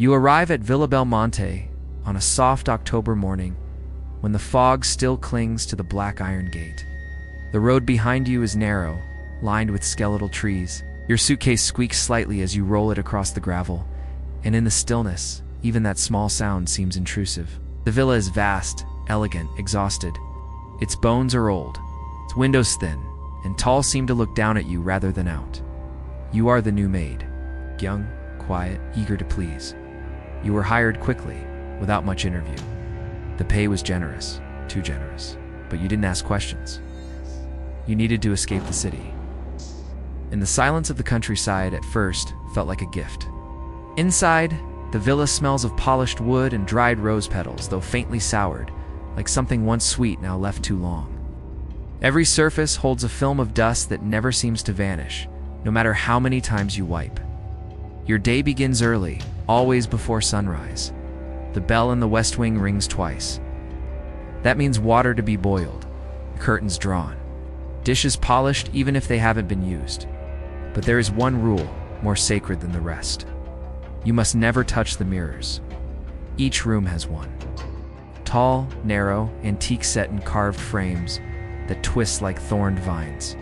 You arrive at Villa Belmonte on a soft October morning when the fog still clings to the black iron gate. The road behind you is narrow, lined with skeletal trees. Your suitcase squeaks slightly as you roll it across the gravel, and in the stillness, even that small sound seems intrusive. The villa is vast, elegant, exhausted. Its bones are old, its windows thin, and tall seem to look down at you rather than out. You are the new maid, young, quiet, eager to please. You were hired quickly, without much interview. The pay was generous, too generous, but you didn't ask questions. You needed to escape the city. And the silence of the countryside at first felt like a gift. Inside, the villa smells of polished wood and dried rose petals, though faintly soured, like something once sweet now left too long. Every surface holds a film of dust that never seems to vanish, no matter how many times you wipe. Your day begins early, always before sunrise. The bell in the west wing rings twice. That means water to be boiled, curtains drawn, dishes polished even if they haven't been used. But there is one rule more sacred than the rest. You must never touch the mirrors. Each room has one. Tall, narrow, antique set in carved frames that twist like thorned vines.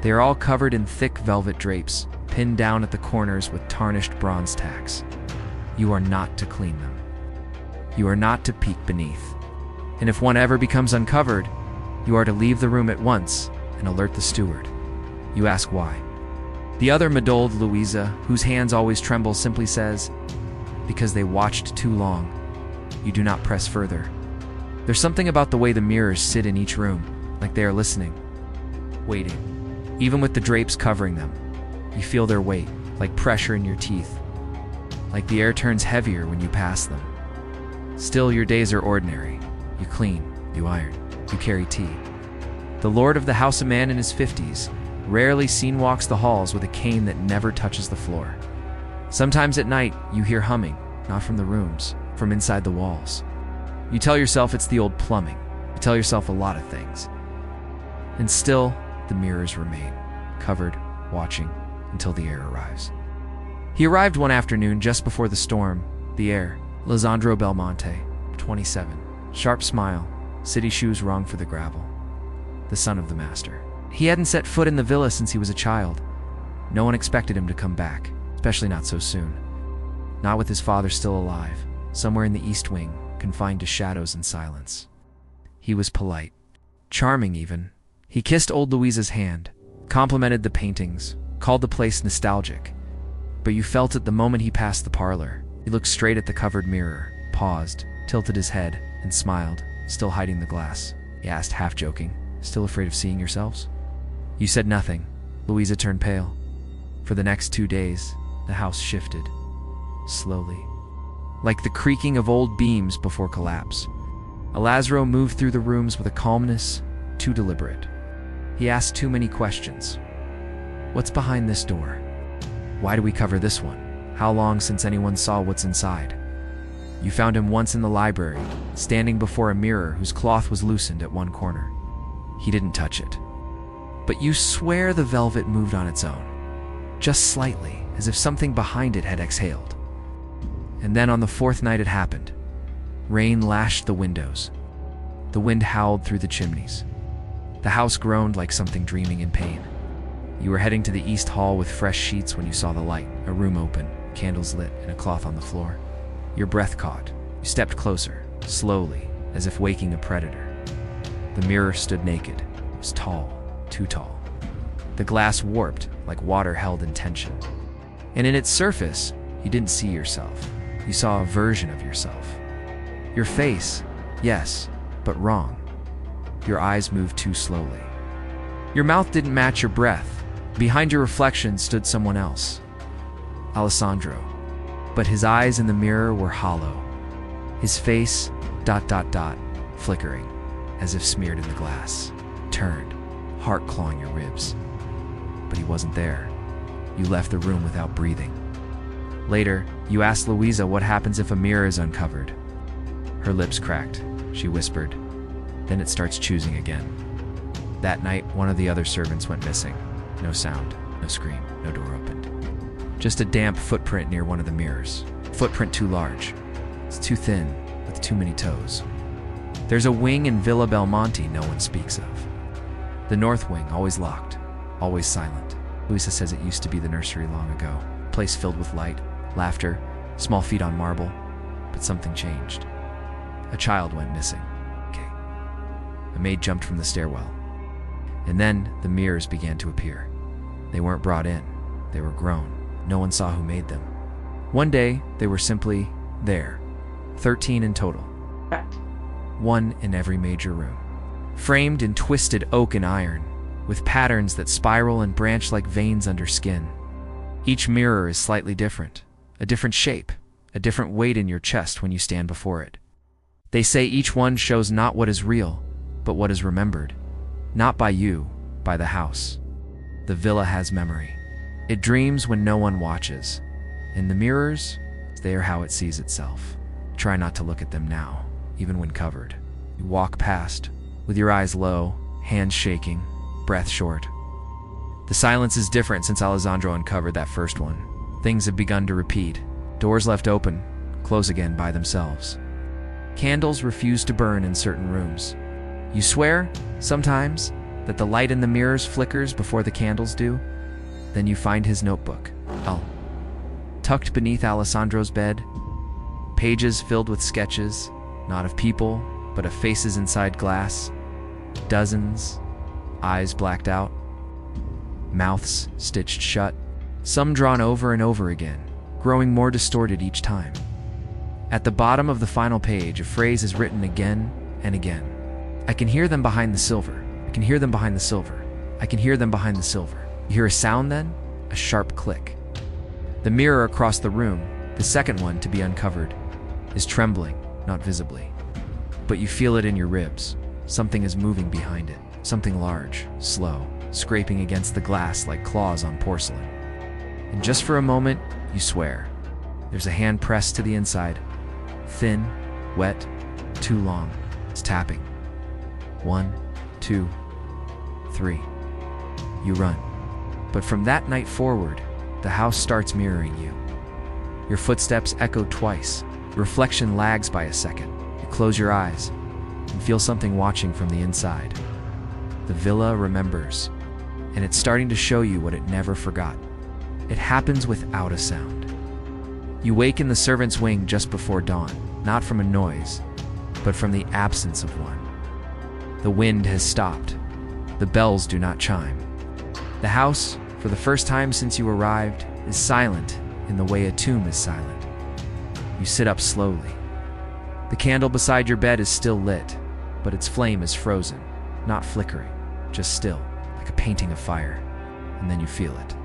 They are all covered in thick velvet drapes, pinned down at the corners with tarnished bronze tacks. You are not to clean them. You are not to peek beneath. And if one ever becomes uncovered, you are to leave the room at once and alert the steward. You ask why. The other Madoled Louisa, whose hands always tremble, simply says, "Because they watched too long. You do not press further." There's something about the way the mirrors sit in each room, like they are listening, waiting. Even with the drapes covering them, you feel their weight, like pressure in your teeth, like the air turns heavier when you pass them. Still, your days are ordinary. You clean, you iron, you carry tea. The lord of the house, a man in his 50s, rarely seen walks the halls with a cane that never touches the floor. Sometimes at night, you hear humming, not from the rooms, from inside the walls. You tell yourself it's the old plumbing. You tell yourself a lot of things. And still, the mirrors remain, covered, watching, until the heir arrives. He arrived one afternoon just before the storm. The heir, Lisandro Belmonte, 27, sharp smile, city shoes wrung for the gravel. The son of the master. He hadn't set foot in the villa since he was a child. No one expected him to come back, especially not so soon. Not with his father still alive, somewhere in the east wing, confined to shadows and silence. He was polite, charming even. He kissed old Louisa's hand, complimented the paintings, called the place nostalgic. But you felt it the moment he passed the parlor. He looked straight at the covered mirror, paused, tilted his head, and smiled, still hiding the glass. He asked, half joking, "Still afraid of seeing yourselves?" You said nothing. Louisa turned pale. For the next 2 days, the house shifted, slowly, like the creaking of old beams before collapse. Alazro moved through the rooms with a calmness too deliberate. He asked too many questions. What's behind this door? Why do we cover this one? How long since anyone saw what's inside? You found him once in the library, standing before a mirror whose cloth was loosened at one corner. He didn't touch it. But you swear the velvet moved on its own, just slightly, as if something behind it had exhaled. And then on the fourth night it happened. Rain lashed the windows. The wind howled through the chimneys. The house groaned like something dreaming in pain. You were heading to the east hall with fresh sheets when you saw the light, a room open, candles lit, and a cloth on the floor. Your breath caught. You stepped closer, slowly, as if waking a predator. The mirror stood naked. It was tall, too tall. The glass warped, like water held in tension. And in its surface, you didn't see yourself. You saw a version of yourself. Your face, yes, but wrong. Your eyes moved too slowly. Your mouth didn't match your breath. Behind your reflection stood someone else. Alessandro. But his eyes in the mirror were hollow. His face, ... flickering, as if smeared in the glass. Turned, heart clawing your ribs. But he wasn't there. You left the room without breathing. Later, you asked Louisa what happens if a mirror is uncovered. Her lips cracked. She whispered. Then it starts choosing again. That night, one of the other servants went missing. No sound, no scream, no door opened. Just a damp footprint near one of the mirrors. Footprint too large. It's too thin, with too many toes. There's a wing in Villa Belmonte no one speaks of. The north wing, always locked, always silent. Luisa says it used to be the nursery long ago. A place filled with light, laughter, small feet on marble. But something changed. A child went missing. A maid jumped from the stairwell. And then the mirrors began to appear. They weren't brought in. They were grown. No one saw who made them. One day, they were simply there. 13 in total. One in every major room. Framed in twisted oak and iron, with patterns that spiral and branch like veins under skin. Each mirror is slightly different. A different shape. A different weight in your chest when you stand before it. They say each one shows not what is real, but what is remembered. Not by you, by the house. The villa has memory. It dreams when no one watches. And the mirrors, they are how it sees itself. Try not to look at them now, even when covered. You walk past, with your eyes low, hands shaking, breath short. The silence is different since Alessandro uncovered that first one. Things have begun to repeat. Doors left open, close again by themselves. Candles refuse to burn in certain rooms. You swear, sometimes, that the light in the mirrors flickers before the candles do. Then you find his notebook. Tucked beneath Alessandro's bed. Pages filled with sketches, not of people, but of faces inside glass. Dozens, eyes blacked out, mouths stitched shut, some drawn over and over again, growing more distorted each time. At the bottom of the final page, a phrase is written again and again. I can hear them behind the silver. I can hear them behind the silver. I can hear them behind the silver. You hear a sound then? A sharp click. The mirror across the room, the second one to be uncovered, is trembling, not visibly. But you feel it in your ribs. Something is moving behind it. Something large, slow, scraping against the glass like claws on porcelain. And just for a moment, you swear. There's a hand pressed to the inside. Thin, wet, too long. It's tapping. 1, 2, 3. You run. But from that night forward, the house starts mirroring you. Your footsteps echo twice. Your reflection lags by a second. You close your eyes and feel something watching from the inside. The villa remembers, and it's starting to show you what it never forgot. It happens without a sound. You wake in the servants' wing just before dawn, not from a noise, but from the absence of one. The wind has stopped. The bells do not chime. The house, for the first time since you arrived, is silent in the way a tomb is silent. You sit up slowly. The candle beside your bed is still lit, but its flame is frozen, not flickering, just still, like a painting of fire. And then you feel it.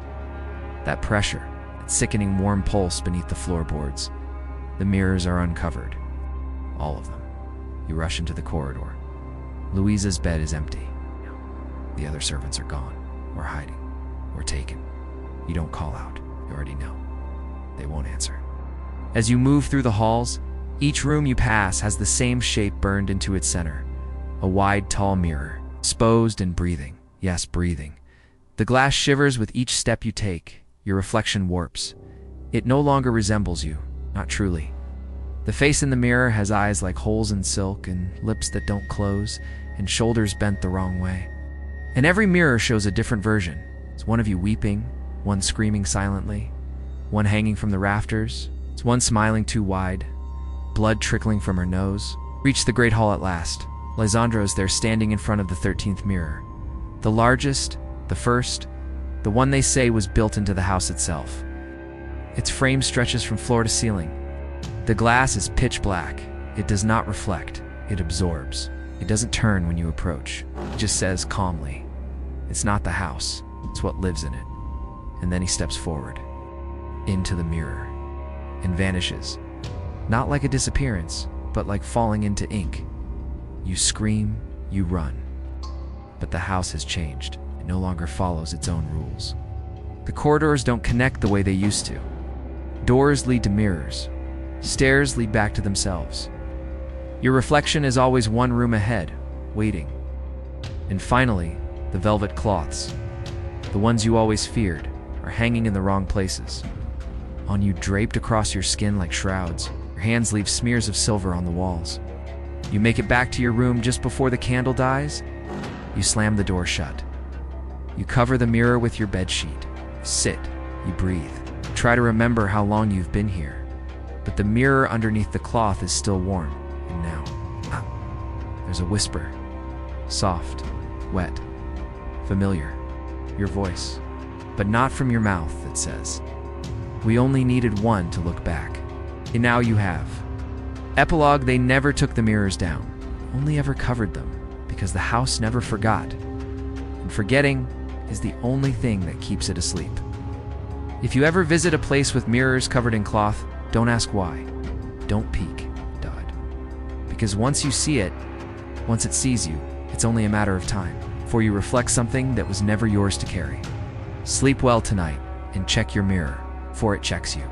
That pressure, that sickening warm pulse beneath the floorboards. The mirrors are uncovered. All of them. You rush into the corridor. Luisa's bed is empty. The other servants are gone, or hiding, or taken. You don't call out. You already know. They won't answer. As you move through the halls, each room you pass has the same shape burned into its center. A wide, tall mirror, exposed and breathing. Yes, breathing. The glass shivers with each step you take. Your reflection warps. It no longer resembles you, not truly. The face in the mirror has eyes like holes in silk and lips that don't close and shoulders bent the wrong way. And every mirror shows a different version. It's one of you weeping, one screaming silently, one hanging from the rafters. It's one smiling too wide, blood trickling from her nose. Reach the great hall at last. Alessandro's there standing in front of the 13th mirror. The largest, the first, the one they say was built into the house itself. Its frame stretches from floor to ceiling. The glass is pitch black. It does not reflect. It absorbs. It doesn't turn when you approach. It just says calmly, it's not the house. It's what lives in it. And then he steps forward, into the mirror, and vanishes. Not like a disappearance, but like falling into ink. You scream, you run. But the house has changed. It no longer follows its own rules. The corridors don't connect the way they used to. Doors lead to mirrors. Stairs lead back to themselves. Your reflection is always one room ahead, waiting. And finally, the velvet cloths, the ones you always feared, are hanging in the wrong places. on you draped across your skin like shrouds. Your hands leave smears of silver on the walls. You make it back to your room just before the candle dies. You slam the door shut. You cover the mirror with your bedsheet. You sit. You breathe. You try to remember how long you've been here. But the mirror underneath the cloth is still warm. And now, there's a whisper. Soft, wet, familiar. Your voice. But not from your mouth, it says. We only needed one to look back. And now you have. Epilogue: they never took the mirrors down, only ever covered them, because the house never forgot. And forgetting is the only thing that keeps it asleep. If you ever visit a place with mirrors covered in cloth, don't ask why. Don't peek, Dodd. Because once you see it, once it sees you, it's only a matter of time before you reflect something that was never yours to carry. Sleep well tonight, and check your mirror, for it checks you.